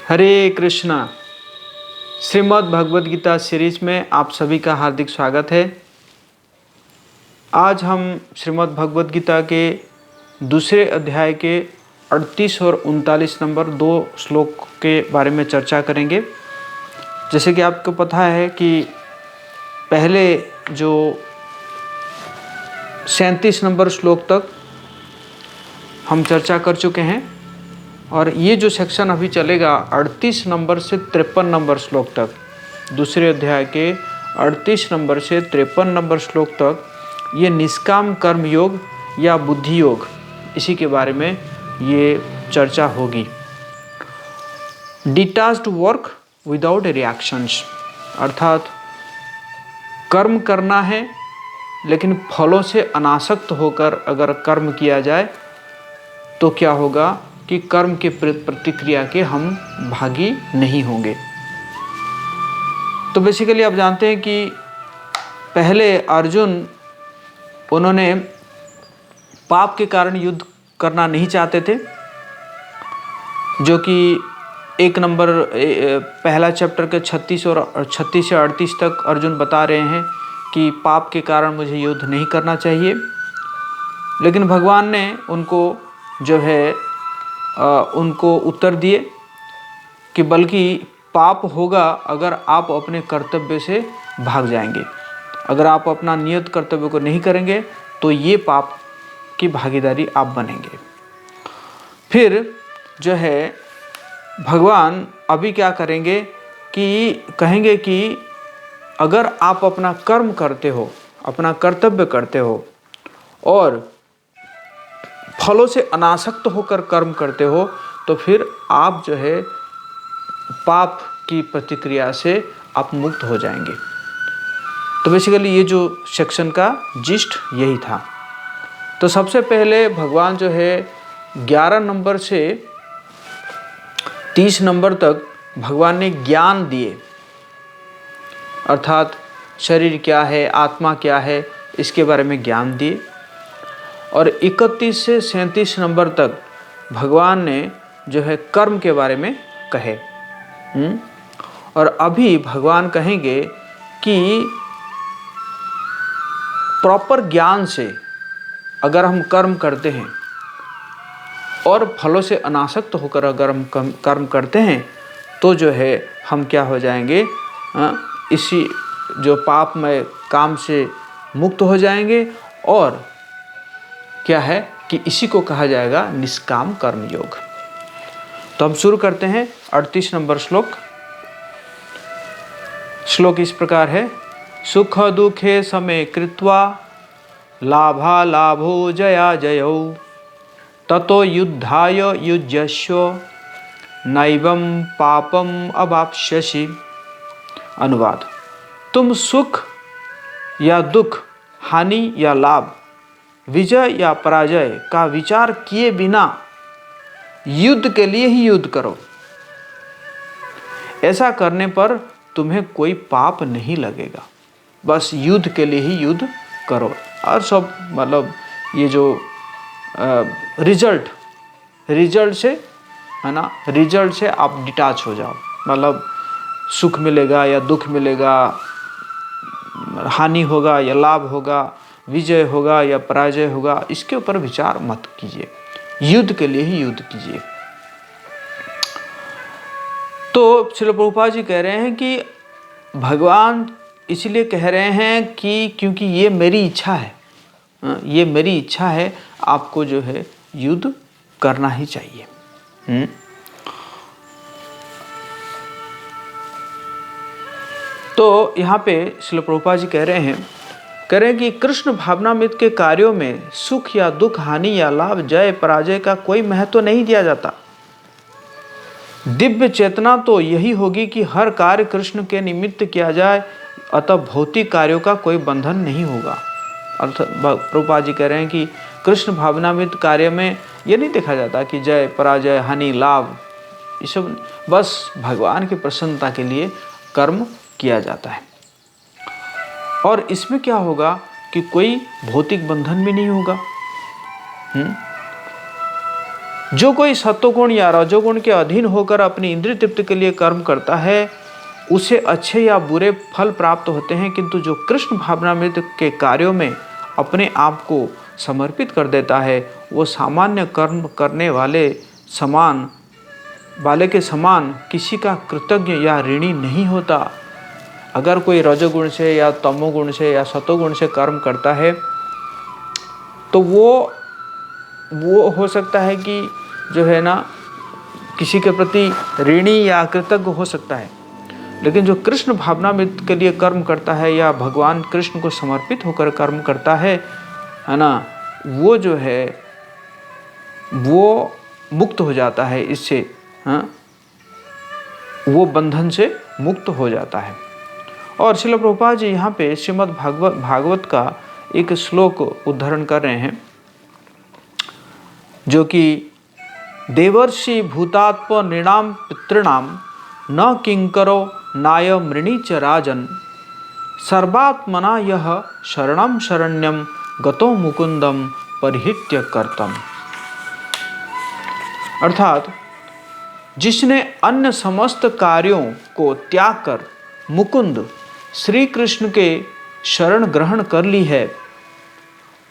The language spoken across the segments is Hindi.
हरे कृष्णा। श्रीमद् भगवद गीता सीरीज में आप सभी का हार्दिक स्वागत है। आज हम श्रीमद् भगवद गीता के दूसरे अध्याय के 38 और 39 नंबर 2 श्लोक के बारे में चर्चा करेंगे। जैसे कि आपको पता है कि पहले जो 37 नंबर श्लोक तक हम चर्चा कर चुके हैं और ये जो सेक्शन अभी चलेगा 38 नंबर से 53 नंबर श्लोक तक, दूसरे अध्याय के 38 नंबर से 53 नंबर श्लोक तक ये निष्काम कर्म योग या बुद्धि योग, इसी के बारे में ये चर्चा होगी। डिटैच्ड वर्क विदाउट रिएक्शंस, अर्थात कर्म करना है लेकिन फलों से अनासक्त होकर अगर कर्म किया जाए तो क्या होगा कि कर्म के प्रतिक्रिया के हम भागी नहीं होंगे। तो बेसिकली आप जानते हैं कि पहले अर्जुन उन्होंने पाप के कारण युद्ध करना नहीं चाहते थे, जो कि एक नंबर पहला चैप्टर के 36 से 38 तक अर्जुन बता रहे हैं कि पाप के कारण मुझे युद्ध नहीं करना चाहिए। लेकिन भगवान ने उनको जो है उनको उत्तर दिए कि बल्कि पाप होगा अगर आप अपने कर्तव्य से भाग जाएंगे। अगर आप अपना नियत कर्तव्य को नहीं करेंगे तो ये पाप की भागीदारी आप बनेंगे। फिर जो है भगवान अभी क्या करेंगे कि कहेंगे कि अगर आप अपना कर्म करते हो, अपना कर्तव्य करते हो और फलों से अनासक्त होकर कर्म करते हो तो फिर आप जो है पाप की प्रतिक्रिया से आप मुक्त हो जाएंगे। तो बेसिकली ये जो सेक्शन का जिस्ट यही था। तो सबसे पहले भगवान जो है 11 नंबर से 30 नंबर तक भगवान ने ज्ञान दिए, अर्थात शरीर क्या है, आत्मा क्या है, इसके बारे में ज्ञान दिए। और 31 से 37 नंबर तक भगवान ने जो है कर्म के बारे में कहे। और अभी भगवान कहेंगे कि प्रॉपर ज्ञान से अगर हम कर्म करते हैं और फलों से अनासक्त होकर अगर हम कर्म करते हैं तो जो है हम क्या हो जाएंगे, इसी जो पापमय काम से मुक्त हो जाएंगे। और क्या है कि इसी को कहा जाएगा निष्काम कर्म योग। तो हम शुरू करते हैं 38 नंबर श्लोक। श्लोक इस प्रकार है। सुख दुखे समे कृत्वा लाभा लाभो जया जयौ ततो युद्धाय युज्यस्व नैवं पापम अवाप्स्यसि। अनुवाद। तुम सुख या दुख, हानि या लाभ, विजय या पराजय का विचार किए बिना युद्ध के लिए ही युद्ध करो। ऐसा करने पर तुम्हें कोई पाप नहीं लगेगा। बस युद्ध के लिए ही युद्ध करो। और सब मतलब ये जो रिजल्ट से है ना, रिजल्ट से आप डिटैच हो जाओ। मतलब सुख मिलेगा या दुख मिलेगा, हानि होगा या लाभ होगा, विजय होगा या पराजय होगा, इसके ऊपर विचार मत कीजिए, युद्ध के लिए ही युद्ध कीजिए। तो श्रील प्रभुपाद जी कह रहे हैं कि भगवान इसलिए कह रहे हैं कि क्योंकि ये मेरी इच्छा है, ये मेरी इच्छा है, आपको जो है युद्ध करना ही चाहिए। तो यहाँ पे श्रील प्रभुपाद जी कह रहे हैं कि कृष्ण भावनामृत के कार्यों में सुख या दुख, हानि या लाभ, जय पराजय का कोई महत्व नहीं दिया जाता। दिव्य चेतना तो यही होगी कि हर कार्य कृष्ण के निमित्त किया जाए, अतः भौतिक कार्यों का कोई बंधन नहीं होगा। अर्थात प्रभुपाद जी कह रहे हैं कि कृष्ण भावनामृत कार्य में यह नहीं देखा जाता कि जय पराजय, हानि लाभ, ये सब बस भगवान की प्रसन्नता के लिए कर्म किया जाता है। और इसमें क्या होगा कि कोई भौतिक बंधन भी नहीं होगा। जो कोई सत्वगुण या रजोगुण के अधीन होकर अपनी इंद्रिय तृप्ति के लिए कर्म करता है उसे अच्छे या बुरे फल प्राप्त होते हैं, किंतु जो कृष्ण भावनामृत के कार्यों में अपने आप को समर्पित कर देता है वो सामान्य कर्म करने वाले के समान किसी का कृतज्ञ या ऋणी नहीं होता। अगर कोई रजोगुण से या तमोगुण से या सतोगुण से कर्म करता है तो वो हो सकता है कि जो है ना किसी के प्रति ऋणी या कृतज्ञ हो सकता है, लेकिन जो कृष्ण भावनामृत के लिए कर्म करता है या भगवान कृष्ण को समर्पित होकर कर्म करता है ना, वो जो है वो मुक्त हो जाता है इससे, हाँ, वो बंधन से मुक्त हो जाता है। और श्रील प्रभुपाद जी यहाँ पे श्रीमद् भागवत का एक श्लोक उद्धरण कर रहे हैं, जो कि देवर्षि भूतात्म नृणाम पितृणाम न किंकरो नाय मृणी च राजन सर्वात्मना यह शरणम शरण्यम गतो मुकुंदम परिहित्य कर्तम। अर्थात जिसने अन्य समस्त कार्यों को त्याग कर मुकुंद श्री कृष्ण के शरण ग्रहण कर ली है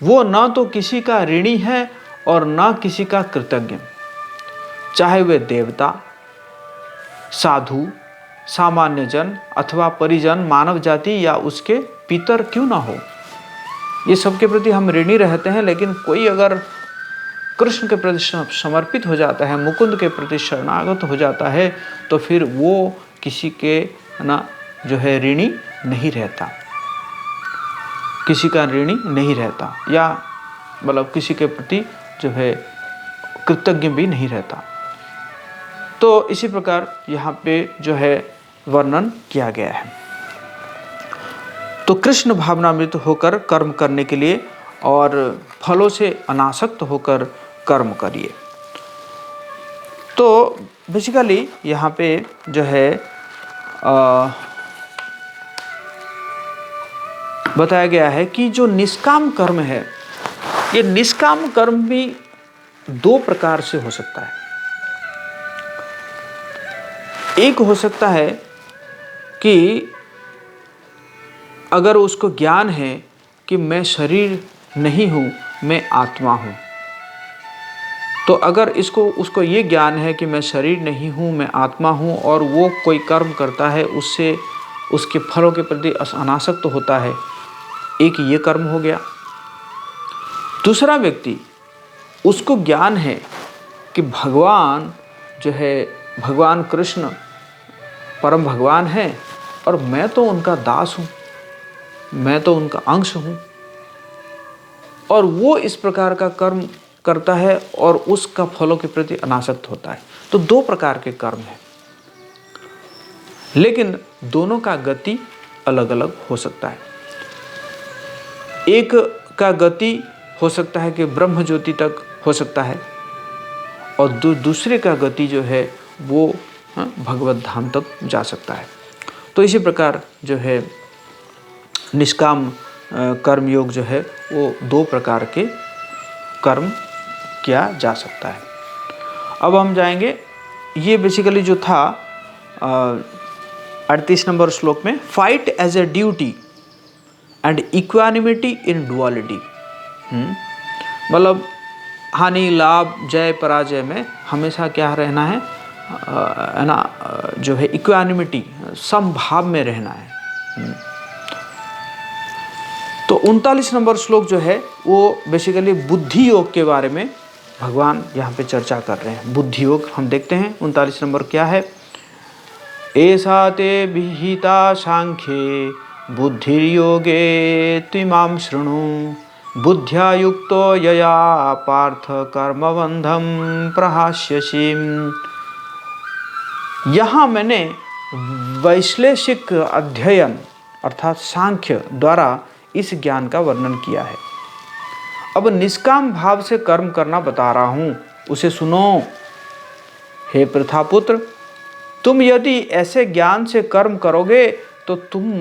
वो न तो किसी का ऋणी है और न किसी का कृतज्ञ, चाहे वे देवता, साधु, सामान्य जन अथवा परिजन, मानव जाति या उसके पितर क्यों ना हो। ये सबके प्रति हम ऋणी रहते हैं, लेकिन कोई अगर कृष्ण के प्रति समर्पित हो जाता है, मुकुंद के प्रति शरणागत हो जाता है, तो फिर वो किसी के ना जो है ऋणी नहीं रहता, किसी का ऋणी नहीं रहता, या मतलब किसी के प्रति जो है कृतज्ञ भी नहीं रहता। तो इसी प्रकार यहाँ पे जो है वर्णन किया गया है। तो कृष्ण भावनामृत होकर कर्म करने के लिए और फलों से अनासक्त होकर कर्म करिए। तो बेसिकली यहाँ पे जो है बताया गया है कि जो निष्काम कर्म है, ये निष्काम कर्म भी दो प्रकार से हो सकता है। एक हो सकता है कि अगर उसको ज्ञान है कि मैं शरीर नहीं हूँ, मैं आत्मा हूँ, तो अगर उसको ये ज्ञान है कि मैं शरीर नहीं हूँ, मैं आत्मा हूँ, और वो कोई कर्म करता है उससे उसके फलों के प्रति अनासक्त होता है, एक ये कर्म हो गया। दूसरा व्यक्ति, उसको ज्ञान है कि भगवान जो है, भगवान कृष्ण परम भगवान है और मैं तो उनका दास हूँ, मैं तो उनका अंश हूँ, और वो इस प्रकार का कर्म करता है और उसका फलों के प्रति अनासक्त होता है। तो दो प्रकार के कर्म हैं, लेकिन दोनों का गति अलग अलग हो सकता है। एक का गति हो सकता है कि ब्रह्म ज्योति तक हो सकता है, और दूसरे का गति जो है वो भगवत धाम तक जा सकता है। तो इसी प्रकार जो है निष्काम कर्म योग जो है वो दो प्रकार के कर्म किया जा सकता है। अब हम जाएंगे, ये बेसिकली जो था 38 नंबर श्लोक में, fight as a duty and equanimity in duality. मतलब हानि लाभ जय पराजय में हमेशा क्या रहना है ना, जो है इक्वानिमिटी, समभाव में रहना है। तो 39 नंबर श्लोक जो है वो बेसिकली बुद्धि योग के बारे में भगवान यहाँ पे चर्चा कर रहे हैं। बुद्धि योग हम देखते हैं 39 नंबर क्या है। ऐसा ते विहिता सांख्ये बुद्धिर्योगे त्विमां शृणु बुद्ध्या युक्तो यया पार्थ कर्मबंधम प्रहास्यसि। यहाँ मैंने वैश्लेषिक अध्ययन अर्थात सांख्य द्वारा इस ज्ञान का वर्णन किया है। अब निष्काम भाव से कर्म करना बता रहा हूँ, उसे सुनो। हे पृथापुत्र, तुम यदि ऐसे ज्ञान से कर्म करोगे तो तुम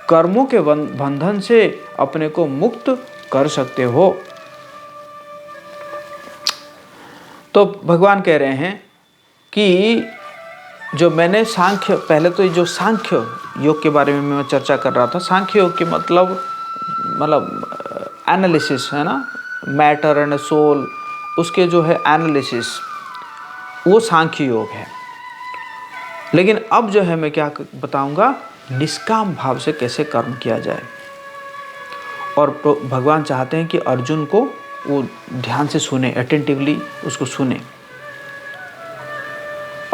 कर्मों के बंधन से अपने को मुक्त कर सकते हो। तो भगवान कह रहे हैं कि जो मैंने सांख्य, पहले तो जो सांख्य योग के बारे में मैं चर्चा कर रहा था, सांख्य योग के मतलब एनालिसिस है ना, मैटर एंड सोल, उसके जो है एनालिसिस, वो सांख्य योग है। लेकिन अब जो है मैं क्या बताऊंगा, निष्काम भाव से कैसे कर्म किया जाए। और भगवान चाहते हैं कि अर्जुन को वो ध्यान से सुने, अटेंटिवली उसको सुने।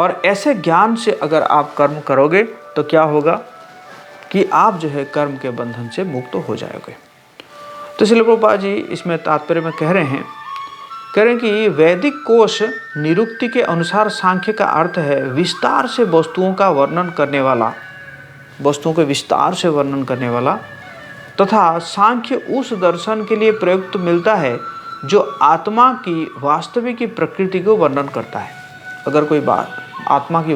और ऐसे ज्ञान से अगर आप कर्म करोगे तो क्या होगा कि आप जो है कर्म के बंधन से मुक्त हो जाओगे। तो श्रील प्रभुपाद जी इसमें तात्पर्य में कह रहे हैं कि वैदिक कोश निरुक्ति के अनुसार सांख्य का अर्थ है विस्तार से वस्तुओं का वर्णन करने वाला, वस्तुओं के विस्तार से वर्णन करने वाला, तथा सांख्य उस दर्शन के लिए प्रयुक्त मिलता है जो आत्मा की वास्तविक प्रकृति को वर्णन करता है। अगर कोई बात आत्मा की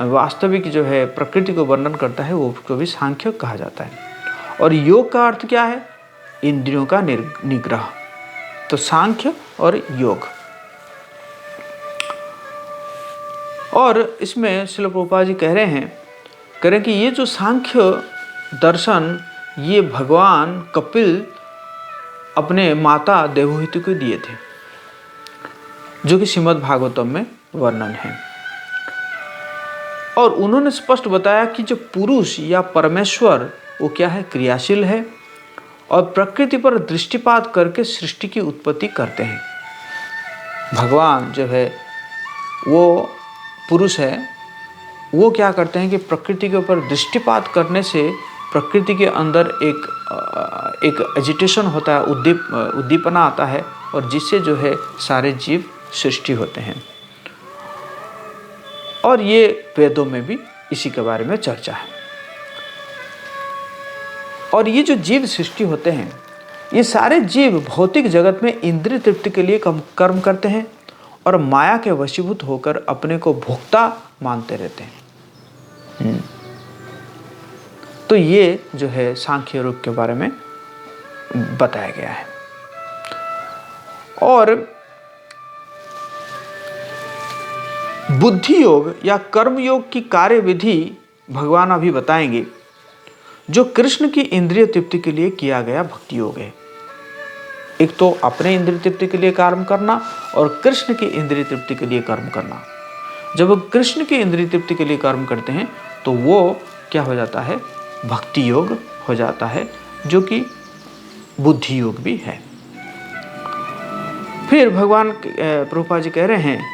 वास्तविक जो है प्रकृति को वर्णन करता है, वो उसको भी सांख्य कहा जाता है। और योग का अर्थ क्या है? इंद्रियों का निग्रह। तो सांख्य और योग। और इसमें श्रील प्रभुपाद जी कह रहे हैं कि ये जो सांख्य दर्शन, ये भगवान कपिल अपने माता देवहूति को दिए थे, जो कि श्रीमद् भागवतम में वर्णन है। और उन्होंने स्पष्ट बताया कि जो पुरुष या परमेश्वर वो क्या है, क्रियाशील है और प्रकृति पर दृष्टिपात करके सृष्टि की उत्पत्ति करते हैं। भगवान जो है वो पुरुष है, वो क्या करते हैं कि प्रकृति के ऊपर दृष्टिपात करने से प्रकृति के अंदर एक एजिटेशन होता है, उद्दीपना आता है, और जिससे जो है सारे जीव सृष्टि होते हैं। और ये वेदों में भी इसी के बारे में चर्चा है। और ये जो जीव सृष्टि होते हैं, ये सारे जीव भौतिक जगत में इंद्रिय तृप्ति के लिए कर्म करते हैं और माया के वशीभूत होकर अपने को भोक्ता मानते रहते हैं। तो ये जो है सांख्य योग के बारे में बताया गया है। और बुद्धि योग या कर्म योग की कार्य विधि भगवान अभी बताएंगे, जो कृष्ण की इंद्रिय तृप्ति के लिए किया गया भक्ति योग है। एक तो अपने इंद्रिय तृप्ति के लिए कर्म करना और कृष्ण की इंद्रिय तृप्ति के लिए कर्म करना। जब वो कृष्ण की इंद्रिय तृप्ति के लिए कर्म करते हैं तो वो क्या हो जाता है, भक्ति योग हो जाता है, जो कि बुद्धि योग भी है। फिर भगवान प्रभुपाद जी कह रहे हैं,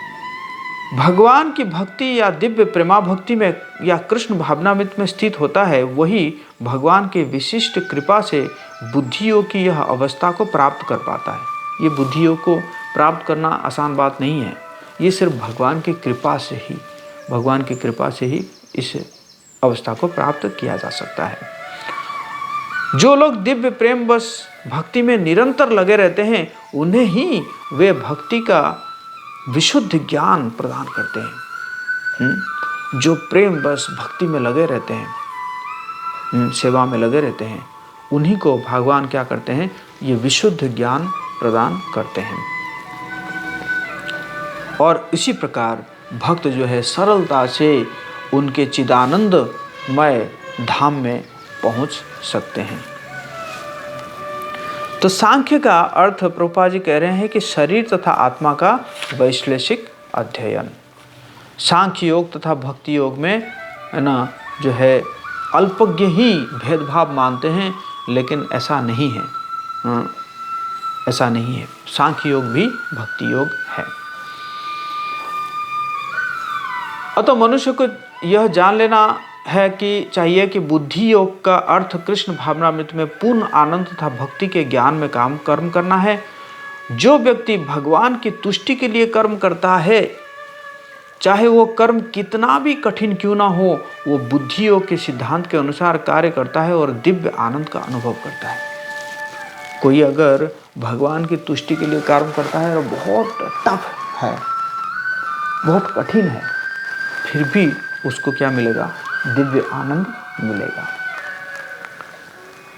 भगवान की भक्ति या दिव्य प्रेमा भक्ति में या कृष्ण भावनामृत में स्थित होता है, वही भगवान के विशिष्ट कृपा से बुद्धि योग की यह अवस्था को प्राप्त कर पाता है। ये बुद्धि योग को प्राप्त करना आसान बात नहीं है। ये सिर्फ भगवान की कृपा से ही इस अवस्था को प्राप्त किया जा सकता है। जो लोग दिव्य प्रेम बस भक्ति में निरंतर लगे रहते हैं, उन्हें ही वे भक्ति का विशुद्ध ज्ञान प्रदान करते हैं। जो प्रेम बस भक्ति में लगे रहते हैं, सेवा में लगे रहते हैं, उन्हीं को भगवान क्या करते हैं, ये विशुद्ध ज्ञान प्रदान करते हैं। और इसी प्रकार भक्त जो है सरलता से उनके चिदानंदमय धाम में पहुंच सकते हैं। तो सांख्य का अर्थ प्रभुपाद जी कह रहे हैं कि शरीर तथा आत्मा का वैश्लेषिक अध्ययन। सांख्य योग तथा भक्ति योग में है ना, जो है अल्पज्ञ ही भेदभाव मानते हैं, लेकिन ऐसा नहीं है। ऐसा नहीं है। सांख्य योग भी भक्ति योग है। अतः मनुष्य को यह जान लेना है कि चाहिए कि बुद्धि योग का अर्थ कृष्ण भावनामृत में पूर्ण आनंद तथा भक्ति के ज्ञान में कर्म करना है। जो व्यक्ति भगवान की तुष्टि के लिए कर्म करता है, चाहे वो कर्म कितना भी कठिन क्यों ना हो, वो बुद्धि योग के सिद्धांत के अनुसार कार्य करता है और दिव्य आनंद का अनुभव करता है। कोई अगर भगवान की तुष्टि के लिए कर्म करता है और बहुत टफ है, बहुत कठिन है, फिर भी उसको क्या मिलेगा, दिव्य आनंद मिलेगा।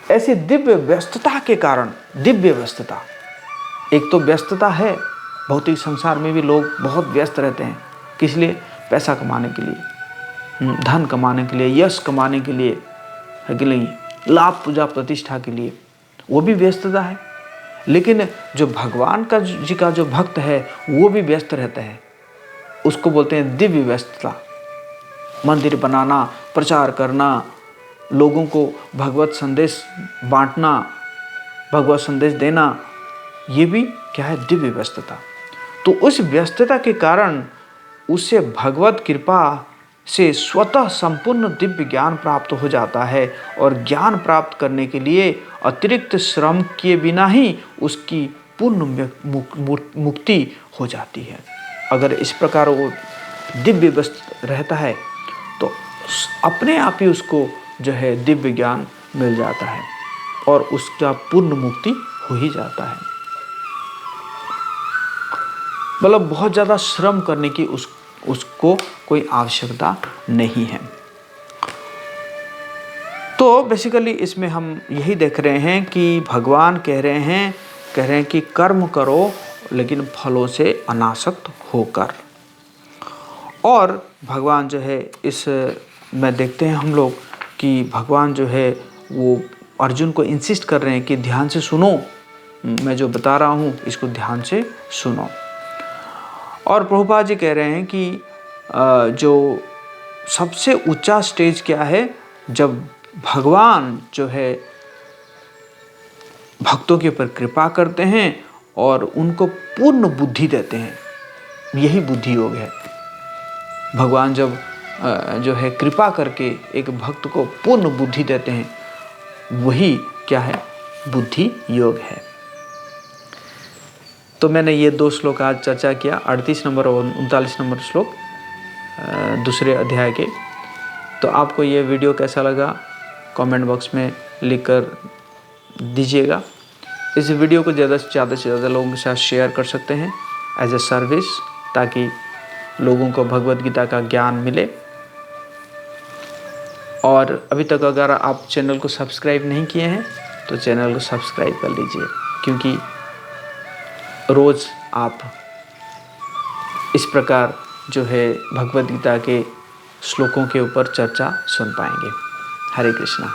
ऐसी दिव्य व्यस्तता के कारण, दिव्य व्यस्तता, एक तो व्यस्तता है भौतिक संसार में भी लोग बहुत व्यस्त रहते हैं। किस लिए? पैसा कमाने के लिए, धन कमाने के लिए, यश कमाने के लिए, है कि नहीं, लाभ पूजा प्रतिष्ठा के लिए, वो भी व्यस्तता है। लेकिन जो भगवान का जी का जो भक्त है वो भी व्यस्त रहता है। उसको बोलते हैं दिव्य व्यस्तता। मंदिर बनाना, प्रचार करना, लोगों को भगवत संदेश बांटना, भगवत संदेश देना, ये भी क्या है? दिव्य व्यस्तता। तो उस व्यस्तता के कारण उसे भगवत कृपा से स्वतः संपूर्ण दिव्य ज्ञान प्राप्त हो जाता है और ज्ञान प्राप्त करने के लिए अतिरिक्त श्रम किए बिना ही उसकी पूर्ण मुक्ति हो जाती है। अगर इस प्रकार वो दिव्य व्यस्त रहता है तो अपने आप ही उसको जो है दिव्य ज्ञान मिल जाता है और उसका पूर्ण मुक्ति हो ही जाता है। मतलब बहुत ज़्यादा श्रम करने की उसको कोई आवश्यकता नहीं है। तो बेसिकली इसमें हम यही देख रहे हैं कि भगवान कह रहे हैं कि कर्म करो लेकिन फलों से अनासक्त होकर। और भगवान जो है इस में देखते हैं हम लोग कि भगवान जो है वो अर्जुन को इंसिस्ट कर रहे हैं कि ध्यान से सुनो, मैं जो बता रहा हूँ इसको ध्यान से सुनो। और प्रभुपाद जी कह रहे हैं कि जो सबसे ऊंचा स्टेज क्या है? जब भगवान जो है भक्तों के ऊपर कृपा करते हैं और उनको पूर्ण बुद्धि देते हैं, यही बुद्धि योग है। भगवान जब जो है कृपा करके एक भक्त को पूर्ण बुद्धि देते हैं, वही क्या है? बुद्धि योग है। तो मैंने ये 2 श्लोक आज चर्चा किया, 38 नंबर और 39 नंबर श्लोक दूसरे अध्याय के। तो आपको ये वीडियो कैसा लगा कमेंट बॉक्स में लिख कर दीजिएगा। इस वीडियो को ज़्यादा से ज़्यादा लोगों के साथ शेयर कर सकते हैं एज ए सर्विस, ताकि लोगों को भगवद गीता का ज्ञान मिले। और अभी तक अगर आप चैनल को सब्सक्राइब नहीं किए हैं तो चैनल को सब्सक्राइब कर लीजिए, क्योंकि रोज़ आप इस प्रकार जो है भगवद गीता के श्लोकों के ऊपर चर्चा सुन पाएंगे। हरे कृष्णा।